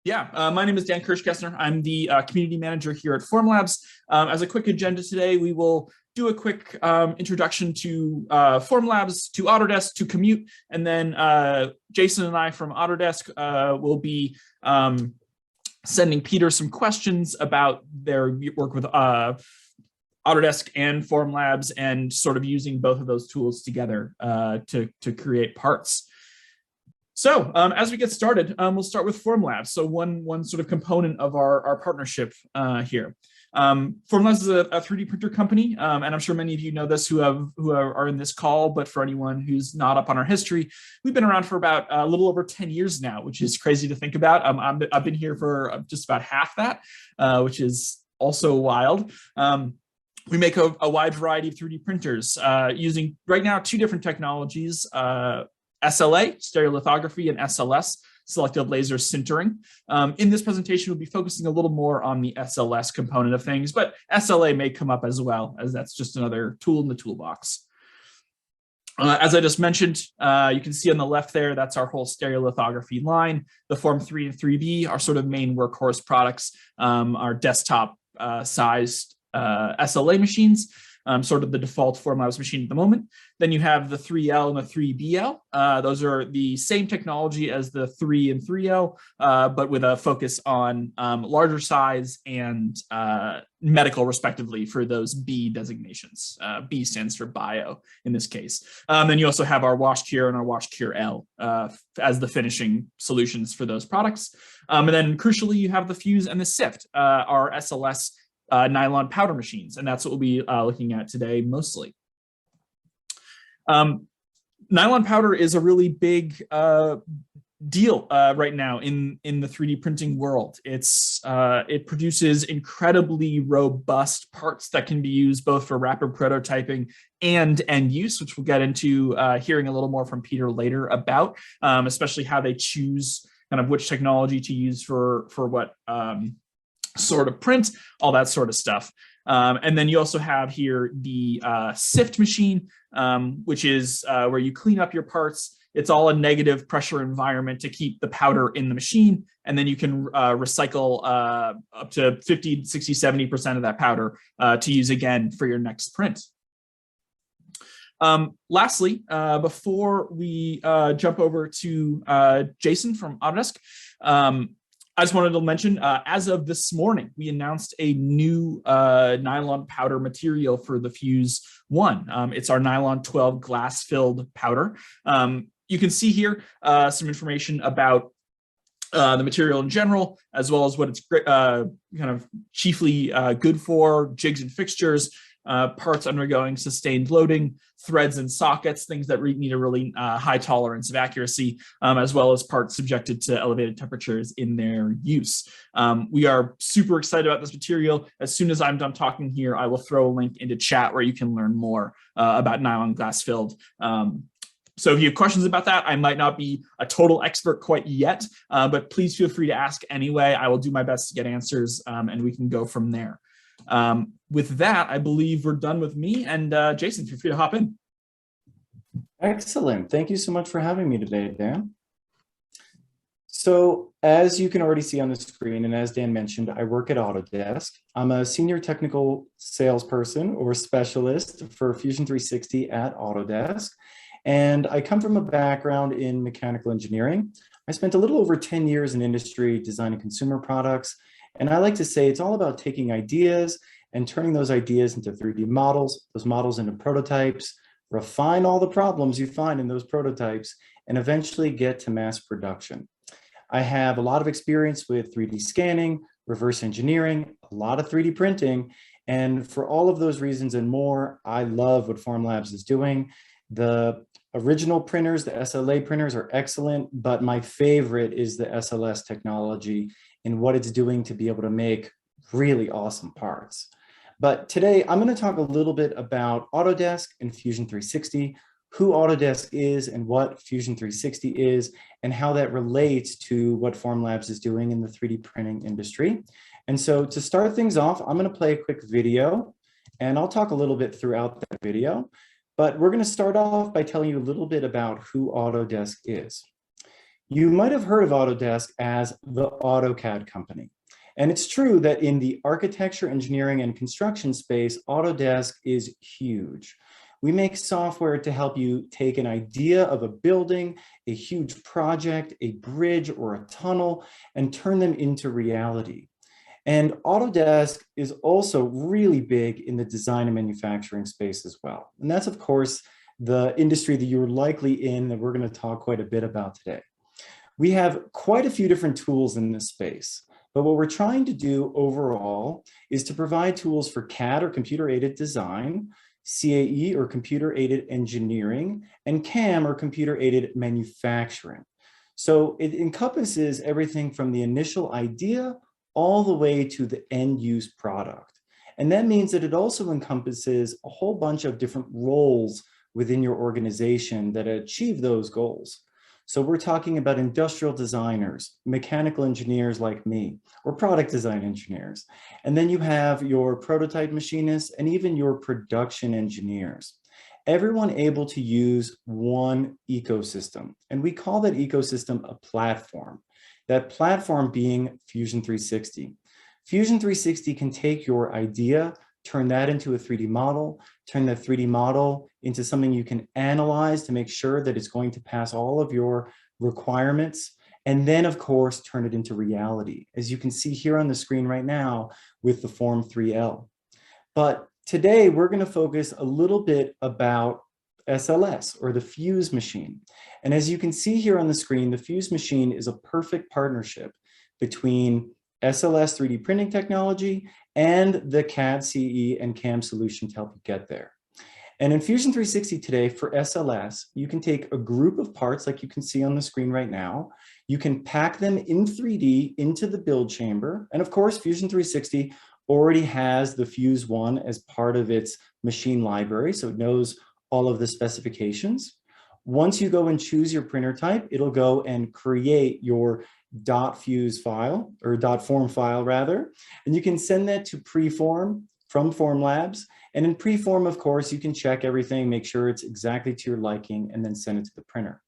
Yeah, my name is Dan Kirschkessner. I'm the community manager here at Formlabs. As a quick agenda today, we will do a quick introduction to Formlabs, to Autodesk, to KUHMUTE, and then Jason and I from Autodesk will be sending Peter some questions about their work with Autodesk and Formlabs and sort of using both of those tools together to create parts. So as we get started, we'll start with Formlabs. So one sort of component of our partnership here. Formlabs is a 3D printer company, and I'm sure many of you know this who are in this call, but for anyone who's not up on our history, we've been around for about a little over 10 years now, which is crazy to think about. I've been here for just about half that, which is also wild. We make a wide variety of 3D printers using right now 2 different technologies, SLA, stereolithography, and SLS, selective laser sintering. In this presentation, we'll be focusing a little more on the SLS component of things, but SLA may come up as well, as that's just another tool in the toolbox. As I just mentioned, you can see on the left there, that's our whole stereolithography line. The Form 3 and 3B are sort of main workhorse products, our desktop sized SLA machines. Sort of the default Formlabs machine at the moment. Then you have the 3L and the 3BL. Those are the same technology as the 3 and 3L, but with a focus on larger size and medical, respectively, for those B designations. B stands for bio in this case. Then you also have our Wash Cure and our Wash Cure L as the finishing solutions for those products. And then crucially, you have the Fuse and the Sift, our SLS nylon powder machines, and that's what we'll be looking at today mostly. Nylon powder is a really big deal right now in the 3D printing world. It produces incredibly robust parts that can be used both for rapid prototyping and end use, which we'll get into hearing a little more from Peter later about, especially how they choose kind of which technology to use for what sort of print, all that sort of stuff. And then you also have here the sift machine, which is where you clean up your parts. It's all a negative pressure environment to keep the powder in the machine. And then you can recycle up to 50, 60, 70% of that powder to use again for your next print. Lastly, before we jump over to Jason from Autodesk, I just wanted to mention, as of this morning, we announced a new nylon powder material for the Fuse 1. It's our nylon 12 glass-filled powder. You can see here some information about the material in general, as well as what it's kind of chiefly good for, jigs and fixtures, parts undergoing sustained loading, threads and sockets, things that need a really high tolerance of accuracy, as well as parts subjected to elevated temperatures in their use. We are super excited about this material. As soon as I'm done talking here, I will throw a link into chat where you can learn more about nylon glass filled. So if you have questions about that, I might not be a total expert quite yet, but please feel free to ask anyway. I will do my best to get answers, and we can go from there. With that, I believe we're done with me, and Jason, feel free to hop in. Excellent. Thank you so much for having me today, Dan. So as you can already see on the screen, and as Dan mentioned, I work at Autodesk. I'm a senior technical salesperson or specialist for Fusion 360 at Autodesk. And I come from a background in mechanical engineering. I spent a little over 10 years in industry designing consumer products. And I like to say it's all about taking ideas and turning those ideas into 3D models, those models into prototypes, refine all the problems you find in those prototypes, and eventually get to mass production. I have a lot of experience with 3D scanning, reverse engineering, a lot of 3D printing, and for all of those reasons and more, I love what Formlabs is doing. The original printers, the SLA printers are excellent, but my favorite is the SLS technology and what it's doing to be able to make really awesome parts. But today I'm going to talk a little bit about Autodesk and Fusion 360, who Autodesk is and what Fusion 360 is, and how that relates to what Formlabs is doing in the 3D printing industry. And so to start things off, I'm going to play a quick video, and I'll talk a little bit throughout that video. But we're going to start off by telling you a little bit about who Autodesk is. You might have heard of Autodesk as the AutoCAD company. And it's true that in the architecture, engineering, and construction space, Autodesk is huge. We make software to help you take an idea of a building, a huge project, a bridge, or a tunnel, and turn them into reality. And Autodesk is also really big in the design and manufacturing space as well. And that's, of course, the industry that you're likely in that we're going to talk quite a bit about today. We have quite a few different tools in this space, but what we're trying to do overall is to provide tools for CAD or computer-aided design, CAE or computer-aided engineering, and CAM or computer-aided manufacturing. So it encompasses everything from the initial idea all the way to the end-use product. And that means that it also encompasses a whole bunch of different roles within your organization that achieve those goals. So we're talking about industrial designers, mechanical engineers like me, or product design engineers. And then you have your prototype machinists and even your production engineers. Everyone able to use one ecosystem. And we call that ecosystem a platform. That platform being Fusion 360. Fusion 360 can take your idea, turn that into a 3D model, turn that 3D model into something you can analyze to make sure that it's going to pass all of your requirements, and then of course, turn it into reality, as you can see here on the screen right now with the Form 3L. But today we're going to focus a little bit about SLS, or the Fuse machine. And as you can see here on the screen, the Fuse machine is a perfect partnership between SLS 3D printing technology and the CAD, CE, and CAM solution to help you get there. And in Fusion 360 today, for SLS, you can take a group of parts like you can see on the screen right now. You can pack them in 3D into the build chamber. And of course, Fusion 360 already has the Fuse 1 as part of its machine library, so it knows all of the specifications. Once you go and choose your printer type, it'll go and create your .fuse file, or .form file rather, and you can send that to Preform from Formlabs. And in Preform, of course, you can check everything, make sure it's exactly to your liking, and then send it to the printer.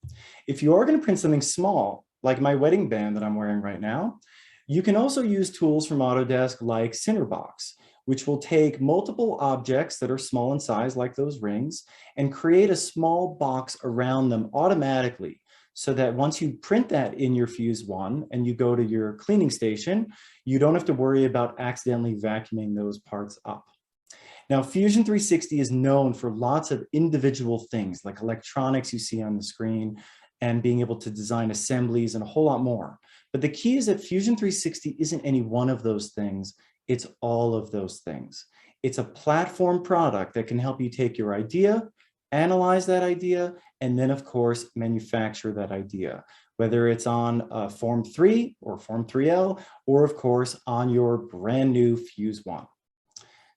If you are going to print something small, like my wedding band that I'm wearing right now, you can also use tools from Autodesk like Cinderbox, which will take multiple objects that are small in size, like those rings, and create a small box around them automatically, so that once you print that in your Fuse 1 and you go to your cleaning station, you don't have to worry about accidentally vacuuming those parts up. Now, Fusion 360 is known for lots of individual things like electronics you see on the screen and being able to design assemblies and a whole lot more. But the key is that Fusion 360 isn't any one of those things. It's all of those things. It's a platform product that can help you take your idea, analyze that idea, and then of course, manufacture that idea, whether it's on Form 3 or Form 3L, or of course, on your brand new Fuse 1.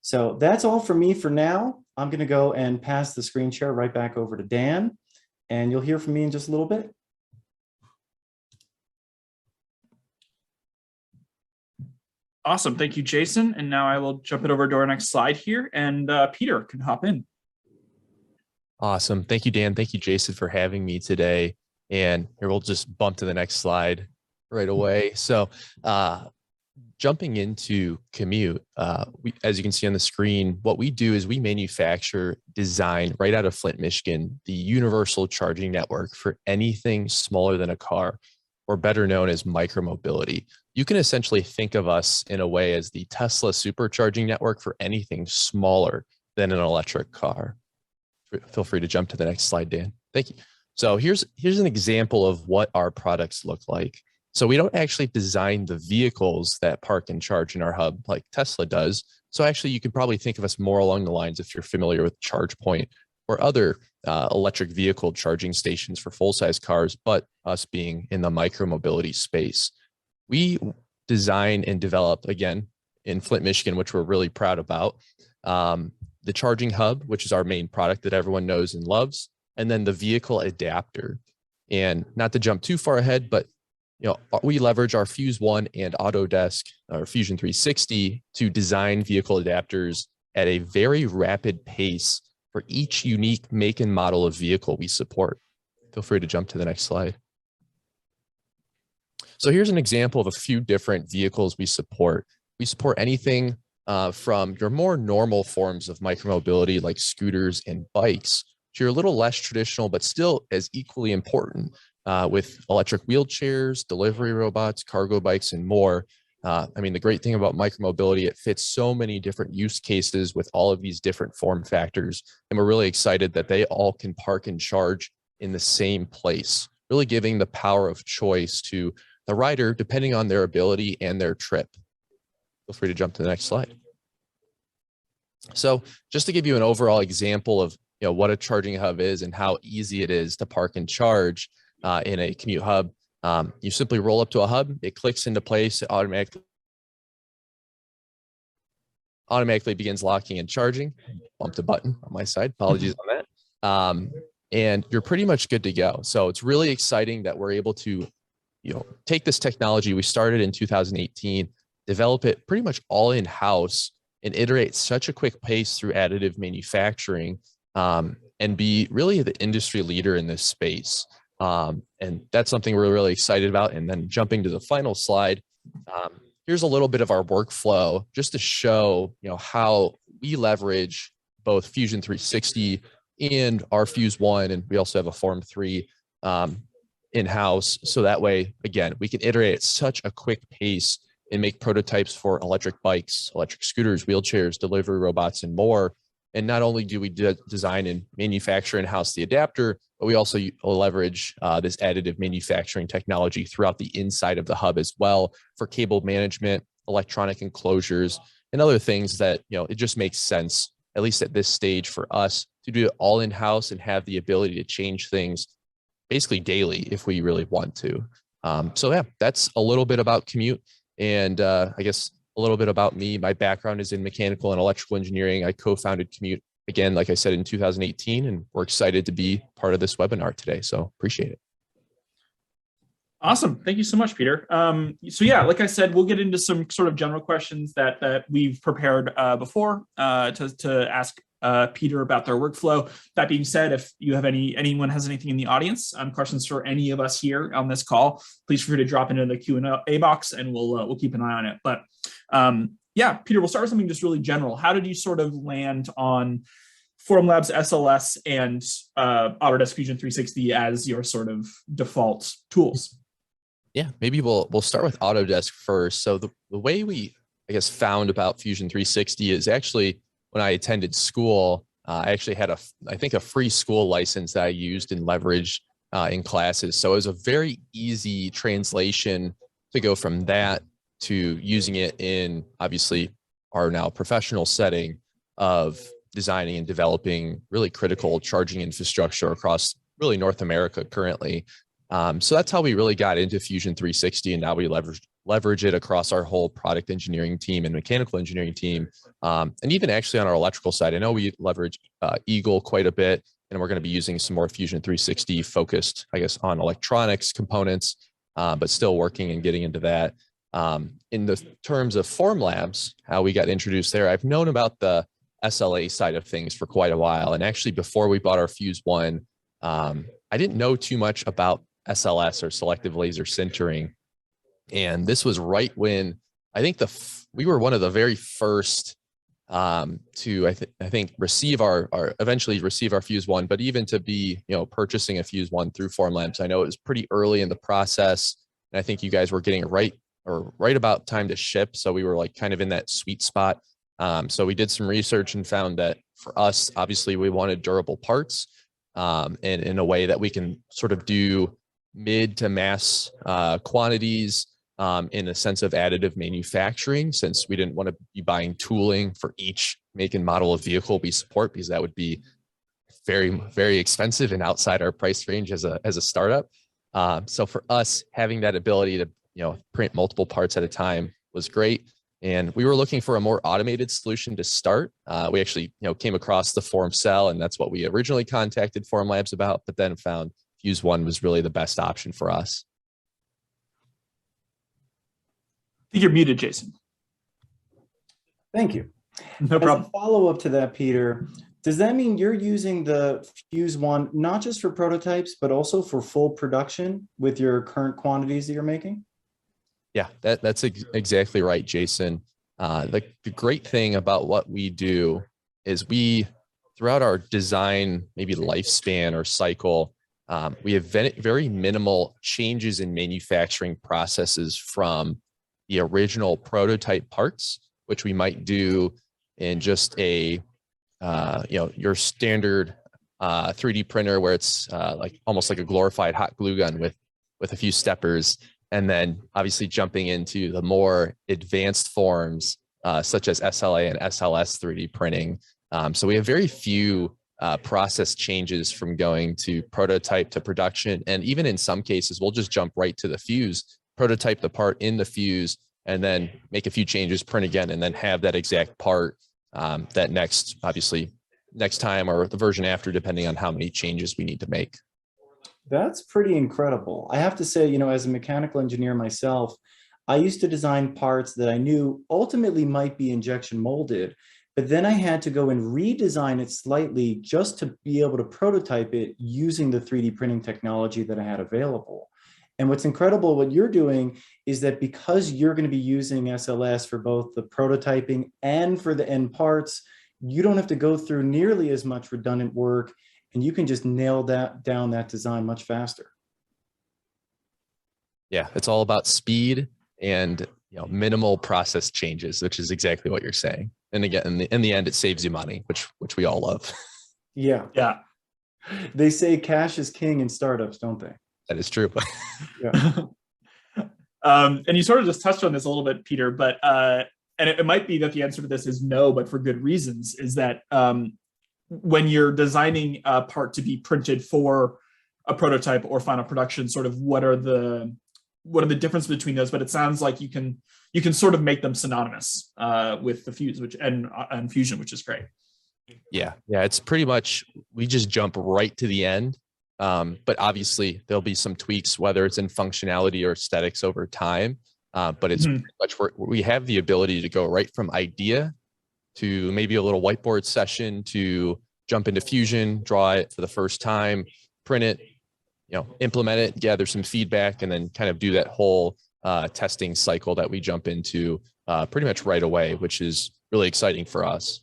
So that's all for me for now. I'm gonna go and pass the screen share right back over to Dan, and you'll hear from me in just a little bit. Awesome. Thank you, Jason. And now I will jump it over to our next slide here, and Peter can hop in. Awesome. Thank you, Dan. Thank you, Jason, for having me today. And here we'll just bump to the next slide right away. So jumping into KUHMUTE, as you can see on the screen, what we do is we manufacture, design right out of Flint, Michigan, the universal charging network for anything smaller than a car, or better known as micromobility. You can essentially think of us in a way as the Tesla supercharging network for anything smaller than an electric car. Feel free to jump to the next slide, Dan. Thank you. So here's an example of what our products look like. So we don't actually design the vehicles that park and charge in our hub like Tesla does. So actually you can probably think of us more along the lines, if you're familiar with ChargePoint or other electric vehicle charging stations for full-size cars, but us being in the micromobility space. We design and develop, again, in Flint, Michigan, which we're really proud about, the charging hub, which is our main product that everyone knows and loves, and then the vehicle adapter. And not to jump too far ahead, but we leverage our Fuse 1 and Autodesk or Fusion 360 to design vehicle adapters at a very rapid pace for each unique make and model of vehicle we support. Feel free to jump to the next slide. So here's an example of a few different vehicles we support. We support anything from your more normal forms of micromobility like scooters and bikes to your a little less traditional, but still as equally important with electric wheelchairs, delivery robots, cargo bikes, and more. I mean, the great thing about micromobility, it fits so many different use cases with all of these different form factors. And we're really excited that they all can park and charge in the same place, really giving the power of choice to the rider depending on their ability and their trip. Feel free to jump to the next slide. So just to give you an overall example of what a charging hub is and how easy it is to park and charge in a commute hub, you simply roll up to a hub, it clicks into place, it automatically begins locking and charging. Bumped a button on my side, apologies on that. And you're pretty much good to go. So it's really exciting that we're able to take this technology we started in 2018, develop it pretty much all in-house, and iterate such a quick pace through additive manufacturing, and be really the industry leader in this space. And that's something we're really excited about. And then jumping to the final slide, here's a little bit of our workflow just to show how we leverage both Fusion 360 and our Fuse 1, and we also have a Form 3 in-house. So that way, again, we can iterate at such a quick pace and make prototypes for electric bikes, electric scooters, wheelchairs, delivery robots, and more. And not only do we design and manufacture in-house the adapter, but we also leverage this additive manufacturing technology throughout the inside of the hub as well for cable management, electronic enclosures, and other things that, it just makes sense, at least at this stage, for us to do it all in-house and have the ability to change things basically daily if we really want to. So yeah, that's a little bit about Commute. And I guess a little bit about me. My background is in mechanical and electrical engineering. I co-founded Commute, again, like I said, in 2018, and we're excited to be part of this webinar today. So appreciate it. Awesome. Thank you so much, Peter. So yeah, like I said, we'll get into some sort of general questions that we've prepared before to ask Peter about their workflow. That being said, if you have anyone has anything in the audience, questions for any of us here on this call, please feel free to drop into the Q&A box, and we'll keep an eye on it. But yeah, Peter, we'll start with something just really general. How did you sort of land on Formlabs SLS and Autodesk Fusion 360 as your sort of default tools? Yeah, maybe we'll start with Autodesk first. So the way we, I guess, found about Fusion 360 is actually when I attended school. I actually had I think a free school license that I used and leveraged in classes. So it was a very easy translation to go from that to using it in, obviously, our now professional setting of designing and developing really critical charging infrastructure across really North America currently. So that's how we really got into Fusion 360, and now we leverage it across our whole product engineering team and mechanical engineering team, and even actually on our electrical side. I know we leverage Eagle quite a bit, and we're going to be using some more Fusion 360 focused, I guess, on electronics components, but still working and getting into that. In the terms of Formlabs, how we got introduced there, I've known about the SLA side of things for quite a while, and actually before we bought our Fuse 1, I didn't know too much about SLS, or selective laser sintering. And this was right when I think we were one of the very first to I think receive eventually receive our Fuse 1, but even to be purchasing a Fuse 1 through Formlabs. I know it was pretty early in the process, and I think you guys were getting it right about time to ship. So we were like kind of in that sweet spot. So we did some research and found that for us, obviously, we wanted durable parts, and in a way that we can sort of do mid to mass quantities in the sense of additive manufacturing, since we didn't want to be buying tooling for each make and model of vehicle we support, because that would be very, very expensive and outside our price range as a startup. So for us, having that ability to print multiple parts at a time was great. And we were looking for a more automated solution to start. We actually came across the Form Cell, and that's what we originally contacted Formlabs about, but then found Fuse 1 was really the best option for us. I think you're muted, Jason. Thank you. No problem. As a follow-up to that, Peter, does that mean you're using the Fuse 1 not just for prototypes, but also for full production with your current quantities that you're making? Yeah, that's exactly right, Jason. The great thing about what we do is throughout our design, maybe lifespan or cycle, we have very minimal changes in manufacturing processes from the original prototype parts, which we might do in just your standard 3D printer where it's like almost like a glorified hot glue gun with a few steppers, and then obviously jumping into the more advanced forms such as SLA and SLS 3D printing. So we have very few process changes from going to prototype to production. And even in some cases, we'll just jump right to the fuse, prototype the part in the fuse, and then make a few changes, print again, and then have that exact part that next time or the version after, depending on how many changes we need to make. That's pretty incredible. I have to say, you know, as a mechanical engineer myself, I used to design parts that I knew ultimately might be injection molded, but then I had to go and redesign it slightly just to be able to prototype it using the 3D printing technology that I had available. And what's incredible, what you're doing is that because you're going to be using SLS for both the prototyping and for the end parts, you don't have to go through nearly as much redundant work, and you can just nail down that design much faster. Yeah, it's all about speed and minimal process changes, which is exactly what you're saying. And again, in the end, it saves you money, which we all love. Yeah. Yeah. They say cash is king in startups, don't they? That is true. Yeah. And you sort of just touched on this a little bit, Peter, but and it might be that the answer to this is no, but for good reasons, is that when you're designing a part to be printed for a prototype or final production, sort of what are the difference between those? But it sounds like you can sort of make them synonymous with the fuse, and fusion, which is great. Yeah, it's pretty much, we just jump right to the end. But obviously there'll be some tweaks, whether it's in functionality or aesthetics over time. But it's pretty much we have the ability to go right from idea to maybe a little whiteboard session to jump into Fusion, draw it for the first time, print it, implement it, gather some feedback, and then kind of do that whole testing cycle that we jump into pretty much right away, which is really exciting for us.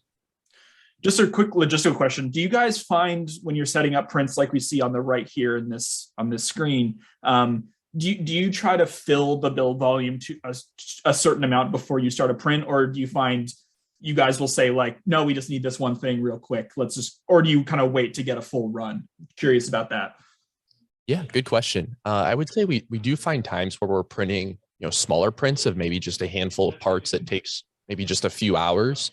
Just a quick logistical question. Do you guys find when you're setting up prints like we see on the right here on this screen, do you try to fill the build volume to a certain amount before you start a print, or do you find you guys will say like, no, we just need this one thing real quick, or do you kind of wait to get a full run? Curious about that. Yeah, good question. I would say we do find times where we're printing smaller prints of maybe just a handful of parts that takes maybe just a few hours.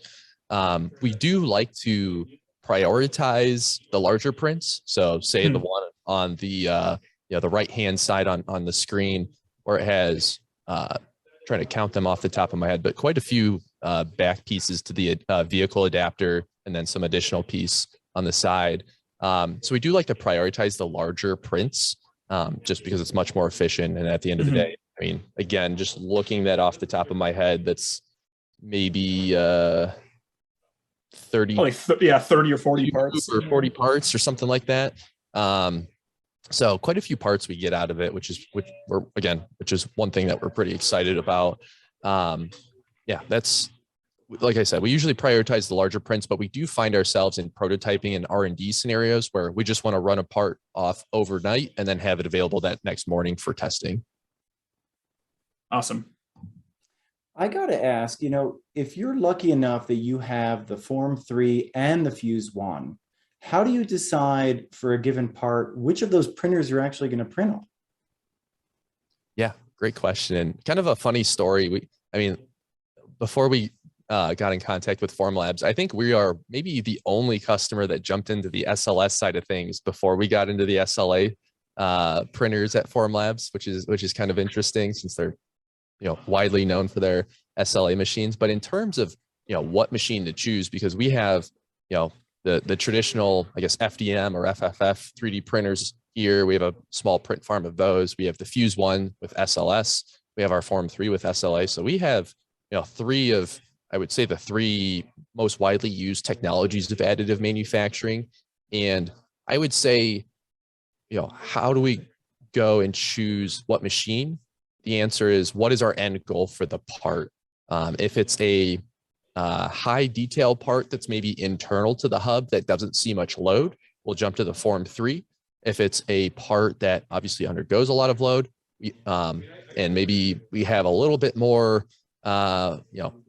We do like to prioritize the larger prints. So say the one on the the right hand side on the screen, where it has trying to count them off the top of my head, but quite a few back pieces to the vehicle adapter, and then some additional piece on the side. So we do like to prioritize the larger prints just because it's much more efficient. And at the end of the day, I mean, again, just looking that off the top of my head, that's maybe 30 or 40 parts or something like that. So quite a few parts we get out of it, which is one thing that we're pretty excited about. Yeah, that's, like I said, we usually prioritize the larger prints, but we do find ourselves in prototyping and R&D scenarios where we just want to run a part off overnight and then have it available that next morning for testing. Awesome. I got to ask, if you're lucky enough that you have the Form 3 and the Fuse 1, how do you decide for a given part which of those printers you're actually going to print on? Yeah, great question. And kind of a funny story. Before we got in contact with Formlabs, I think we are maybe the only customer that jumped into the SLS side of things before we got into the SLA printers at Formlabs, which is kind of interesting since they're widely known for their SLA machines. But in terms of what machine to choose, because we have the traditional, I guess, FDM or FFF 3D printers here. We have a small print farm of those. We have the Fuse 1 with SLS. We have our Form 3 with SLA. So we have three of, I would say, the three most widely used technologies of additive manufacturing. And I would say, how do we go and choose what machine? the answer is, what is our end goal for the part? If it's a high detail part that's maybe internal to the hub that doesn't see much load, we'll jump to the Form 3. If it's a part that obviously undergoes a lot of load, and maybe we have a little bit more, we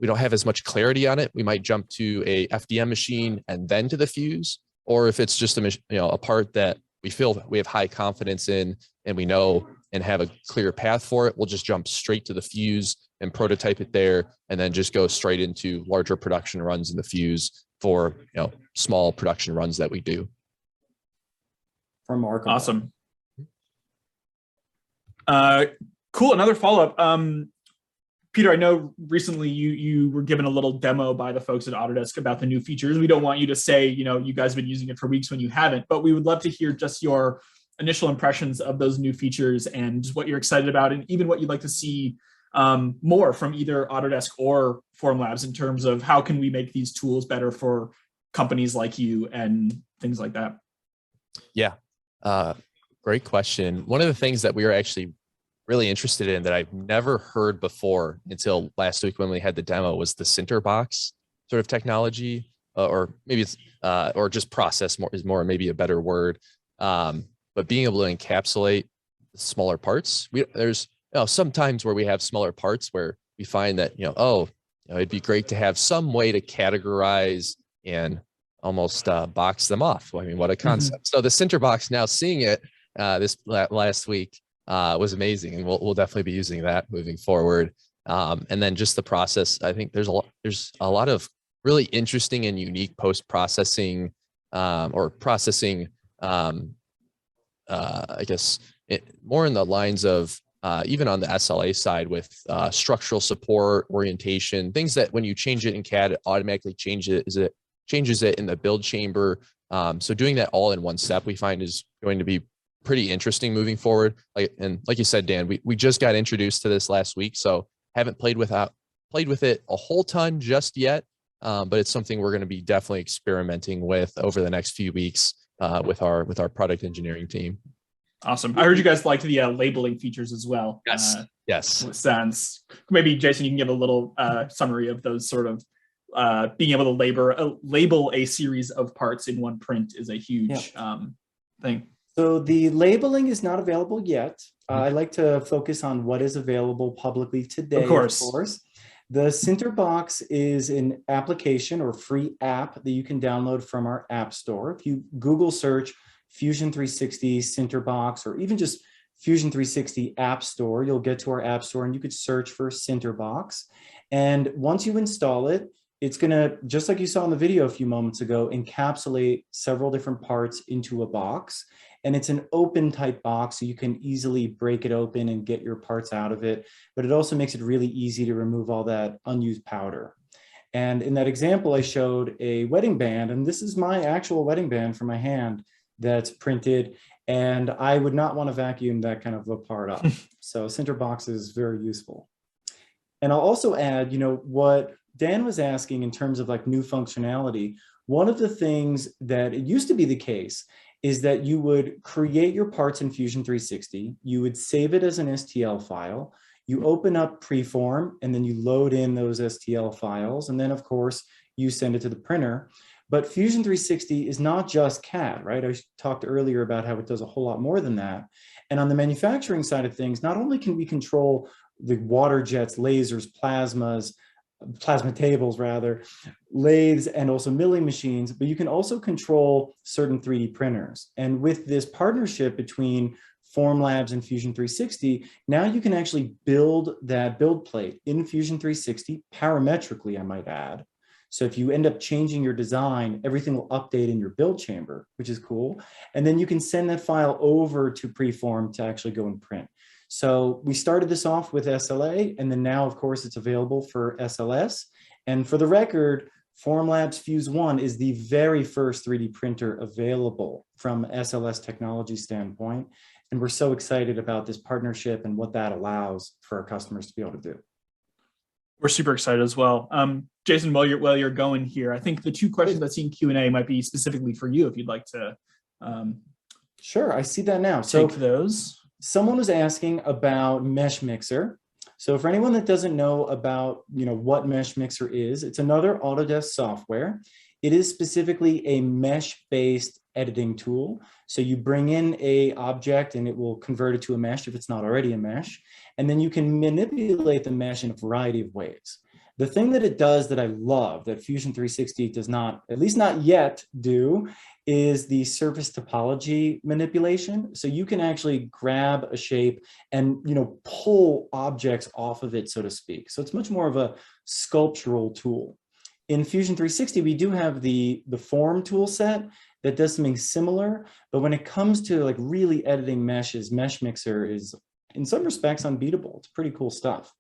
don't have as much clarity on it, we might jump to a FDM machine and then to the fuse. Or if it's just a part that we feel we have high confidence in and we know and have a clear path for it, we'll just jump straight to the fuse and prototype it there, and then just go straight into larger production runs in the fuse for small production runs that we do. Remarkable. Awesome. Cool. Another follow-up. Peter, I know recently you were given a little demo by the folks at Autodesk about the new features. We don't want you to say, you guys have been using it for weeks when you haven't, but we would love to hear just your initial impressions of those new features and what you're excited about, and even what you'd like to see more from either Autodesk or Formlabs in terms of how can we make these tools better for companies like you and things like that. Yeah, great question. One of the things that we were actually really interested in that I've never heard before until last week when we had the demo was the center box sort of technology, or maybe it's or just process more is more maybe a better word. But being able to encapsulate smaller parts, there's some times where we have smaller parts where we find that it'd be great to have some way to categorize and almost box them off. I mean, what a concept! So the center box, now seeing it this last week, was amazing, and we'll definitely be using that moving forward. And then just the process, I think there's a lot of really interesting and unique post-processing or processing, I guess more in the lines of even on the SLA side with structural support, orientation, things that when you change it in CAD, it automatically changes it in the build chamber. So doing that all in one step, we find is going to be pretty interesting moving forward. Like you said, Dan, we just got introduced to this last week, so haven't played with it a whole ton just yet. But it's something we're going to be definitely experimenting with over the next few weeks with our product engineering team. Awesome. I heard you guys liked the labeling features as well. Yes. Sense. Maybe Jason, you can give a little summary of those sort of being able to label a series of parts in one print is a huge thing. So the labeling is not available yet. I like to focus on what is available publicly today, of course. The center box is an application or free app that you can download from our app store. If you Google search Fusion 360 center box, or even just Fusion 360 app store, you'll get to our app store and you could search for center box. And once you install it, it's going to, just like you saw in the video a few moments ago, encapsulate several different parts into a box. And it's an open type box, so you can easily break it open and get your parts out of it. But it also makes it really easy to remove all that unused powder. And in that example, I showed a wedding band, and this is my actual wedding band for my hand that's printed. And I would not want to vacuum that kind of a part up. So center box is very useful. And I'll also add, what Dan was asking in terms of like new functionality. One of the things that it used to be the case is that you would create your parts in Fusion 360, you would save it as an STL file, you open up Preform, and then you load in those STL files, and then of course you send it to the printer. But Fusion 360 is not just CAD, right? I talked earlier about how it does a whole lot more than that. And on the manufacturing side of things, not only can we control the water jets, lasers, plasma tables rather, lathes, and also milling machines, but you can also control certain 3D printers. And with this partnership between Formlabs and Fusion 360, now you can actually build that build plate in Fusion 360 parametrically, I might add. So if you end up changing your design, everything will update in your build chamber, which is cool. And then you can send that file over to Preform to actually go and print. So we started this off with SLA, and then now, of course, it's available for SLS. And for the record, Formlabs Fuse 1 is the very first 3D printer available from SLS technology standpoint. And we're so excited about this partnership and what that allows for our customers to be able to do. We're super excited as well. Jason, while you're going here, I think the two questions that's in Q&A might be specifically for you if you'd like to Sure, I see that now. Take those. Someone was asking about Mesh Mixer. So for anyone that doesn't know about, what Mesh Mixer is, it's another Autodesk software. It is specifically a mesh-based editing tool. So you bring in a object and it will convert it to a mesh if it's not already a mesh. And then you can manipulate the mesh in a variety of ways. The thing that it does that I love that Fusion 360 does not, at least not yet, do is the surface topology manipulation. So you can actually grab a shape and pull objects off of it, so to speak. So it's much more of a sculptural tool. In Fusion 360, we do have the form tool set that does something similar, but when it comes to like really editing meshes, Mesh Mixer is in some respects unbeatable. It's pretty cool stuff.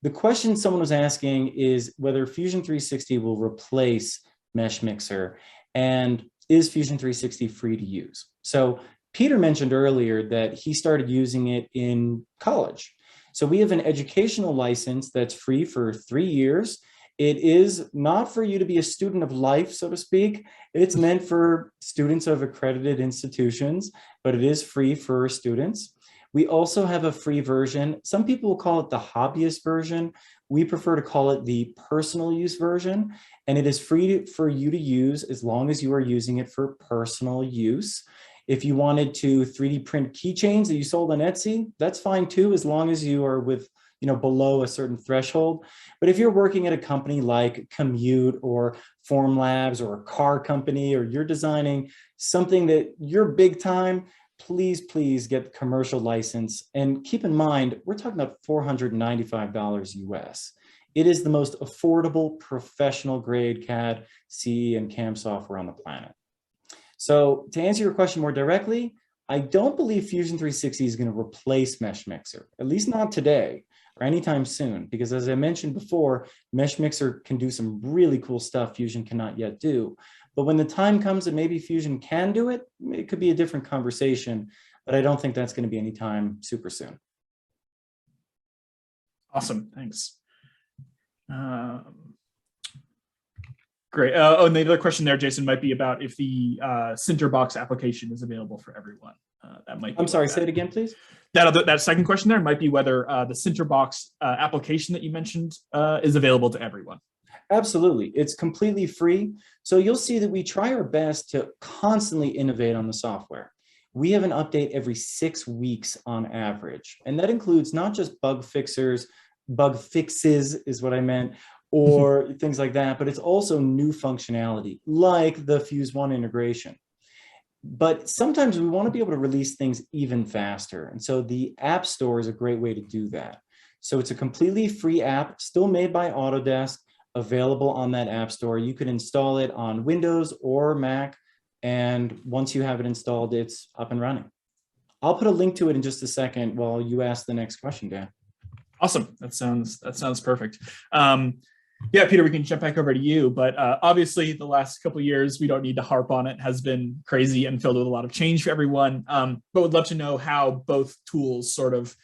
The question someone was asking is whether Fusion 360 will replace Mesh Mixer, and is Fusion 360 free to use? So Peter mentioned earlier that he started using it in college. So we have an educational license that's free for 3 years. It is not for you to be a student of life, so to speak. It's meant for students of accredited institutions, but it is free for students. We also have a free version. Some people will call it the hobbyist version. We prefer to call it the personal use version, and it is free for you to use as long as you are using it for personal use. If you wanted to 3D print keychains that you sold on Etsy, that's fine too, as long as you are with below a certain threshold. But if you're working at a company like KUHMUTE or Formlabs or a car company, or you're designing something that you're big time, please get the commercial license. And keep in mind, we're talking about $495 US. It is the most affordable professional grade CAD, CE, and CAM software on the planet. So to answer your question more directly, I don't believe Fusion 360 is going to replace Mesh Mixer, at least not today or anytime soon, because as I mentioned before, Mesh Mixer can do some really cool stuff Fusion cannot yet do. But when the time comes that maybe Fusion can do it, it could be a different conversation, but I don't think that's going to be anytime super soon. Awesome, thanks. Great. Oh, and the other question there, Jason, might be about if the Cinderbox application is available for everyone. That might be. I'm sorry, say it again, please. That second question there might be whether the Cinderbox application that you mentioned is available to everyone. Absolutely. It's completely free. So you'll see that we try our best to constantly innovate on the software. We have an update every 6 weeks on average. And that includes not just bug fixes is what I meant, or things like that, but it's also new functionality like the Fuse One integration. But sometimes we want to be able to release things even faster. And so the App Store is a great way to do that. So it's a completely free app, still made by Autodesk, available on that App Store. You can install it on Windows or Mac. And once you have it installed, it's up and running. I'll put a link to it in just a second while you ask the next question, Dan. Awesome. That sounds perfect. Yeah, Peter, we can jump back over to you, but obviously the last couple of years, we don't need to harp on it, has been crazy and filled with a lot of change for everyone. But would love to know how both tools sort of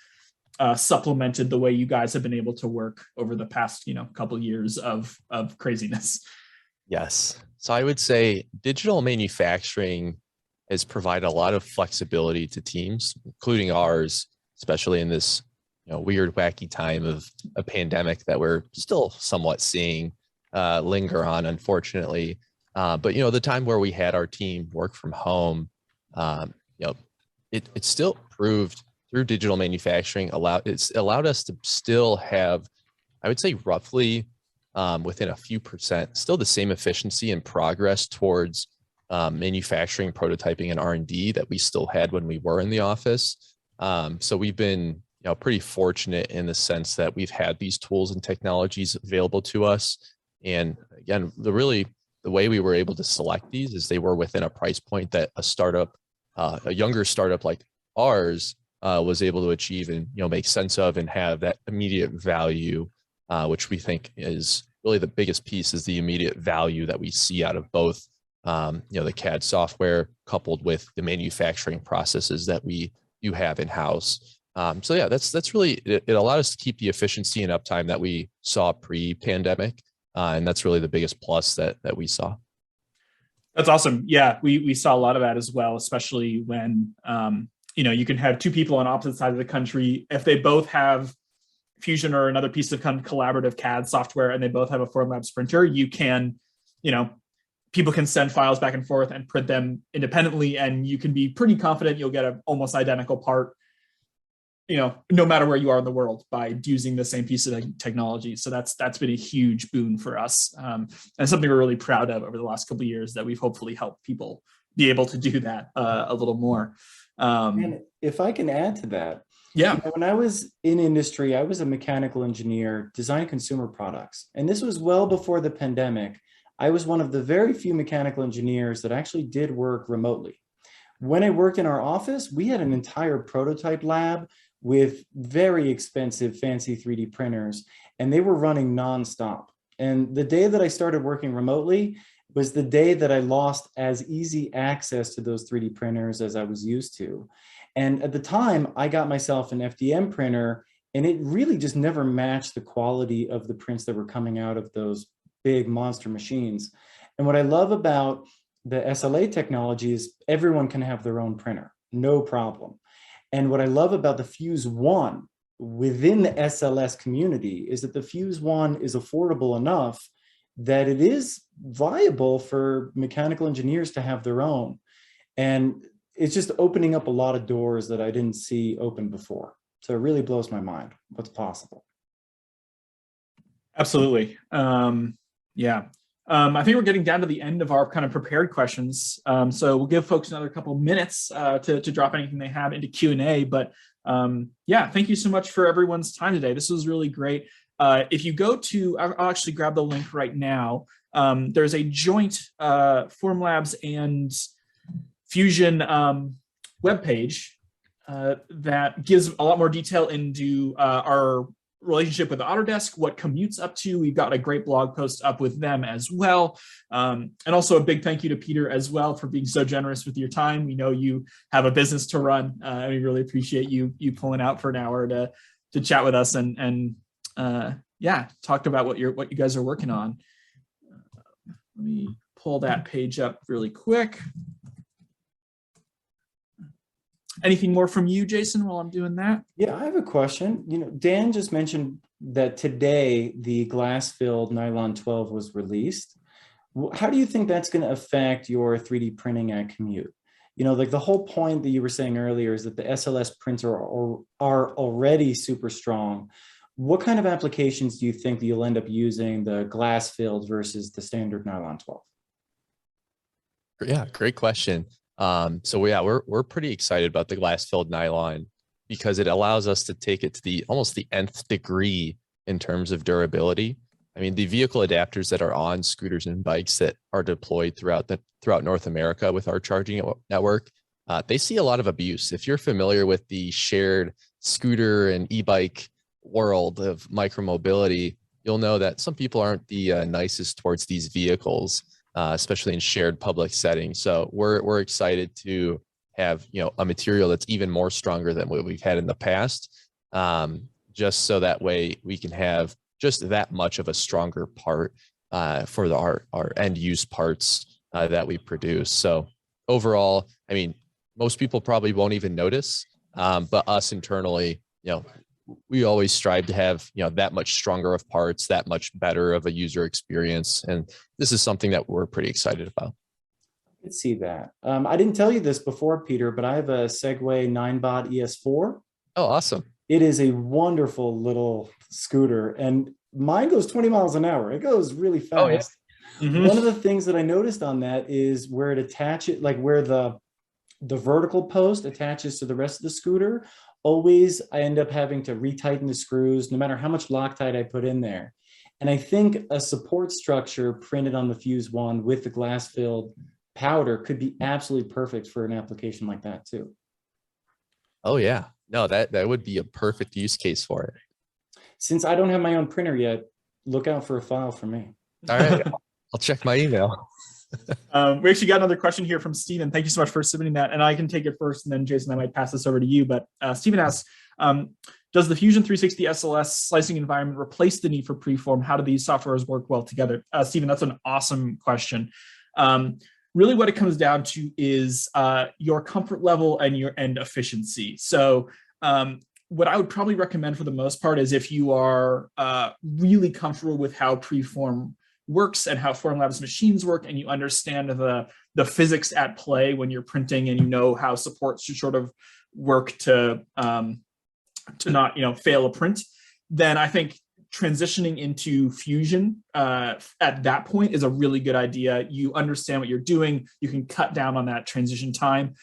supplemented the way you guys have been able to work over the past, couple of years of craziness. Yes. So I would say digital manufacturing has provided a lot of flexibility to teams, including ours, especially in this weird, wacky time of a pandemic that we're still somewhat seeing linger on, unfortunately. But, the time where we had our team work from home, it still proved through digital manufacturing it's allowed us to still have, I would say roughly within a few percent, still the same efficiency and progress towards manufacturing, prototyping, and R&D that we still had when we were in the office. So we've been pretty fortunate in the sense that we've had these tools and technologies available to us. And again, the way we were able to select these is they were within a price point that a younger startup like ours was able to achieve and make sense of and have that immediate value, which we think is really the biggest piece, is the immediate value that we see out of both the CAD software coupled with the manufacturing processes that you have in-house. So yeah, that's really, it allowed us to keep the efficiency and uptime that we saw pre-pandemic. And that's really the biggest plus that we saw. That's awesome. Yeah, we saw a lot of that as well, especially when, you can have two people on opposite sides of the country. If they both have Fusion or another piece of kind of collaborative CAD software and they both have a Formlabs printer, you can, people can send files back and forth and print them independently, and you can be pretty confident you'll get an almost identical part, no matter where you are in the world, by using the same piece of technology. So that's been a huge boon for us, and something we're really proud of over the last couple of years, that we've hopefully helped people be able to do that a little more. And if I can add to that, yeah. When I was in industry, I was a mechanical engineer, designing consumer products. And this was well before the pandemic. I was one of the very few mechanical engineers that actually did work remotely. When I worked in our office, we had an entire prototype lab with very expensive, fancy 3D printers, and they were running nonstop. And the day that I started working remotely was the day that I lost as easy access to those 3D printers as I was used to. And at the time, I got myself an FDM printer, and it really just never matched the quality of the prints that were coming out of those big monster machines. And what I love about the SLA technology is everyone can have their own printer, no problem. And what I love about the Fuse One within the SLS community is that the Fuse One is affordable enough that it is viable for mechanical engineers to have their own. And it's just opening up a lot of doors that I didn't see open before. So it really blows my mind what's possible. Absolutely. Yeah. I think we're getting down to the end of our kind of prepared questions. So we'll give folks another couple minutes to drop anything they have into Q&A. But yeah, thank you so much for everyone's time today. This was really great. If you go to, I'll actually grab the link right now. There's a joint Formlabs and Fusion webpage that gives a lot more detail into our relationship with Autodesk, what Commute's up to. We've got a great blog post up with them as well. And also a big thank you to Peter as well for being so generous with your time. We know you have a business to run, and we really appreciate you pulling out for an hour to chat with us and yeah, talk about what you guys are working on. Let me pull that page up really quick. Anything more from you, Jason, while I'm doing that? Yeah, I have a question. Dan just mentioned that today the glass-filled nylon 12 was released. How do you think that's going to affect your 3D printing at Commute? Like the whole point that you were saying earlier is that the SLS prints are already super strong. What kind of applications do you think that you'll end up using the glass-filled versus the standard nylon 12? Yeah, great question. So yeah, we're pretty excited about the glass-filled nylon because it allows us to take it to almost the nth degree in terms of durability. I mean, the vehicle adapters that are on scooters and bikes that are deployed throughout North America with our charging network, they see a lot of abuse. If you're familiar with the shared scooter and e-bike world of micromobility, you'll know that some people aren't the nicest towards these vehicles. Especially in shared public settings. So we're excited to have a material that's even more stronger than what we've had in the past, just so that way we can have just that much of a stronger part for our end use parts that we produce. So overall, I mean, most people probably won't even notice, but us internally, we always strive to have that much stronger of parts, that much better of a user experience, and this is something that we're pretty excited about. I can see that. I didn't tell you this before, Peter, but I have a Segway 9-bot ES4. Oh, awesome! It is a wonderful little scooter, and mine goes 20 miles an hour. It goes really fast. Oh, yeah. Mm-hmm. One of the things that I noticed on that is where it attaches, like where the vertical post attaches to the rest of the scooter. Always, I end up having to retighten the screws, no matter how much Loctite I put in there. And I think a support structure printed on the Fuse One with the glass-filled powder could be absolutely perfect for an application like that too. Oh yeah, no, that would be a perfect use case for it. Since I don't have my own printer yet, look out for a file from me. All right, I'll check my email. We actually got another question here from Stephen. Thank you so much for submitting that. And I can take it first, and then Jason, I might pass this over to you. But Stephen asks, does the Fusion 360 SLS slicing environment replace the need for Preform? How do these softwares work well together? Stephen, that's an awesome question. really what it comes down to is your comfort level and efficiency. So what I would probably recommend for the most part is if you are really comfortable with how Preform works and how Formlabs machines work, and you understand the physics at play when you're printing, and you know how support should sort of work to not fail a print, then I think transitioning into Fusion at that point is a really good idea. You understand what you're doing. You can cut down on that transition time.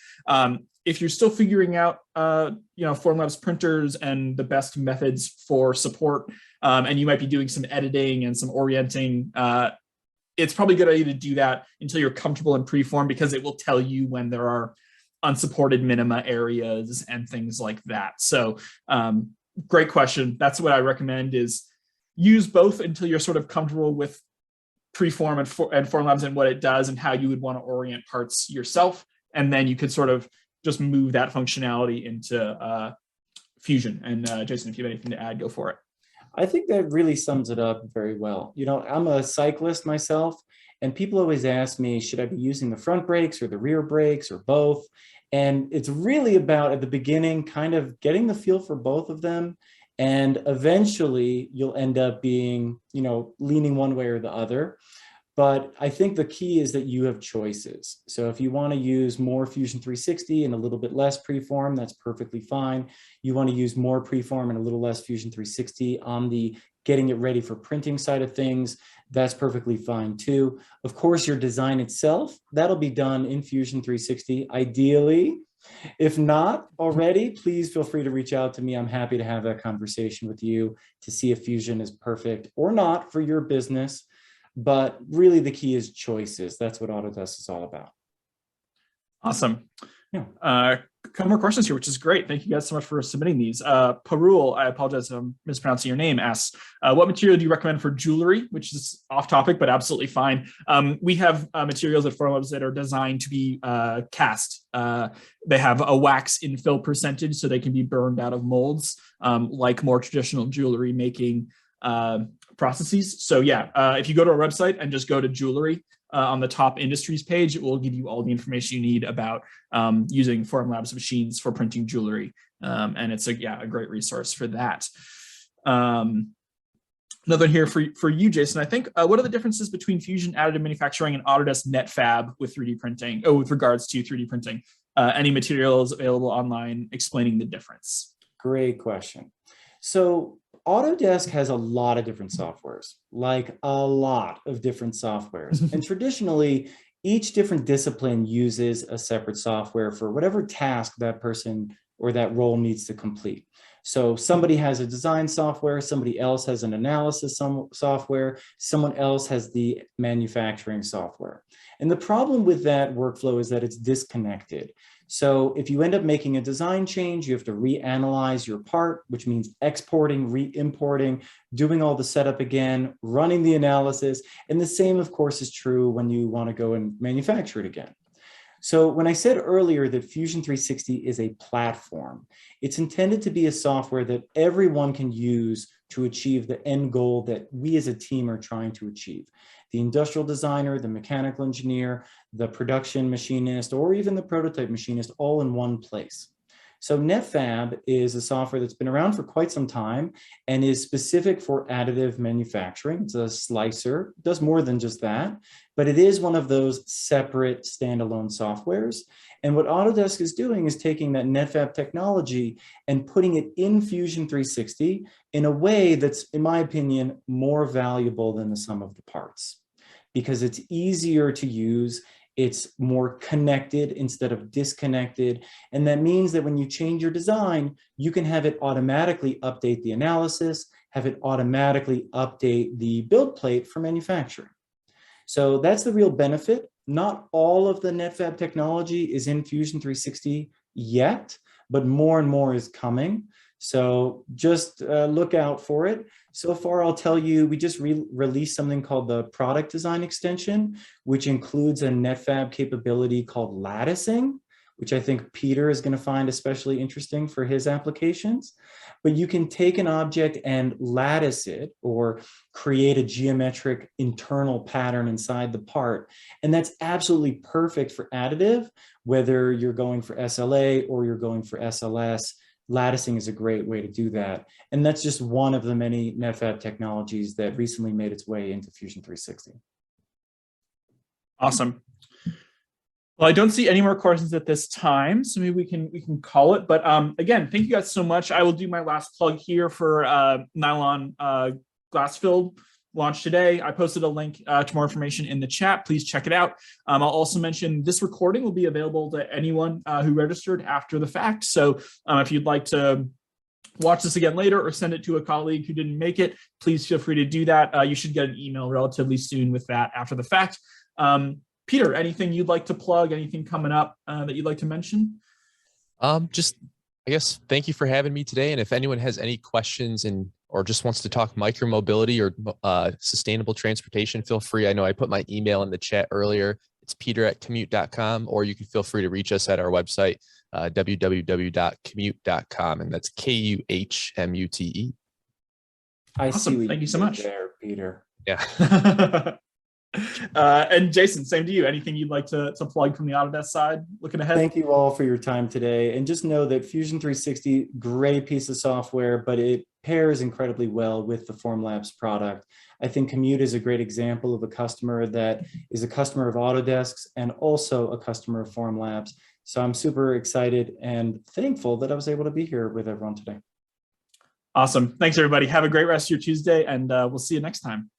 If you're still figuring out, Formlabs printers and the best methods for support, and you might be doing some editing and some orienting, it's probably a good idea to do that until you're comfortable in Preform, because it will tell you when there are unsupported minima areas and things like that. So great question. That's what I recommend, is use both until you're sort of comfortable with Preform and Formlabs and what it does and how you would want to orient parts yourself. And then you could sort of just move that functionality into Fusion. And Jason, if you have anything to add, go for it. I think that really sums it up very well. I'm a cyclist myself, and people always ask me, should I be using the front brakes or the rear brakes or both? And it's really about, at the beginning, kind of getting the feel for both of them. And eventually you'll end up being, leaning one way or the other. But I think the key is that you have choices. So if you want to use more Fusion 360 and a little bit less Preform, that's perfectly fine. You want to use more Preform and a little less Fusion 360 on the getting it ready for printing side of things, that's perfectly fine too. Of course, your design itself, that'll be done in Fusion 360, ideally. If not already, please feel free to reach out to me. I'm happy to have that conversation with you to see if Fusion is perfect or not for your business. But really the key is choices. That's what Autodesk is all about. Awesome. Yeah. A couple more questions here, which is great. Thank you guys so much for submitting these. Parul, I apologize if I'm mispronouncing your name, asks, what material do you recommend for jewelry? Which is off topic, but absolutely fine. We have materials at Formlabs that are designed to be cast. They have a wax infill percentage, so they can be burned out of molds, like more traditional jewelry making processes. So yeah, if you go to our website and just go to jewelry on the top industries page, it will give you all the information you need about using Formlabs machines for printing jewelry. And it's a great resource for that. Another here for you, Jason. I think, what are the differences between Fusion additive manufacturing and Autodesk NetFab with 3D printing? With regards to 3D printing, any materials available online explaining the difference? Great question. So Autodesk has a lot of different softwares, like a lot of different softwares. And traditionally, each different discipline uses a separate software for whatever task that person or that role needs to complete. So somebody has a design software, somebody else has an analysis software, someone else has the manufacturing software. And the problem with that workflow is that it's disconnected. So if you end up making a design change, you have to reanalyze your part, which means exporting, re-importing, doing all the setup again, running the analysis. And the same, of course, is true when you want to go and manufacture it again. So when I said earlier that Fusion 360 is a platform, it's intended to be a software that everyone can use to achieve the end goal that we as a team are trying to achieve. The industrial designer, the mechanical engineer, the production machinist, or even the prototype machinist, all in one place. So NetFab is a software that's been around for quite some time and is specific for additive manufacturing. It's a slicer, it does more than just that, but it is one of those separate standalone softwares. And what Autodesk is doing is taking that NetFab technology and putting it in Fusion 360 in a way that's, in my opinion, more valuable than the sum of the parts, because it's easier to use. It's more connected instead of disconnected. And that means that when you change your design, you can have it automatically update the analysis, have it automatically update the build plate for manufacturing. So that's the real benefit. Not all of the NetFab technology is in Fusion 360 yet, but more and more is coming. So just look out for it. So far, I'll tell you, we just released something called the product design extension, which includes a NetFab capability called latticing, which I think Peter is going to find especially interesting for his applications. but you can take an object and lattice it or create a geometric internal pattern inside the part. And that's absolutely perfect for additive, whether you're going for SLA or you're going for SLS. Latticing is a great way to do that. And that's just one of the many NetFab technologies that recently made its way into Fusion 360. Awesome. Well, I don't see any more questions at this time, so maybe we can call it. But again, thank you guys so much. I will do my last plug here for nylon glass filled launch today. I posted a link to more information in the chat. Please check it out. I'll also mention this recording will be available to anyone who registered after the fact. So if you'd like to watch this again later or send it to a colleague who didn't make it, please feel free to do that. You should get an email relatively soon with that after the fact. Peter, anything you'd like to plug, anything coming up that you'd like to mention? Just, I guess, thank you for having me today. And if anyone has any questions or just wants to talk micromobility or sustainable transportation, feel free. I know I put my email in the chat earlier. It's peter@kuhmute.com, or you can feel free to reach us at our website, www.kuhmute.com, and that's KUHMUTE. Awesome. Thank you so much. There, Peter. Yeah. And Jason, same to you. Anything you'd like to plug from the Autodesk side looking ahead? Thank you all for your time today. And just know that Fusion 360, great piece of software, but it pairs incredibly well with the Formlabs product. I think KUHMUTE is a great example of a customer that is a customer of Autodesk's and also a customer of Formlabs. So I'm super excited and thankful that I was able to be here with everyone today. Awesome. Thanks, everybody. Have a great rest of your Tuesday, and we'll see you next time.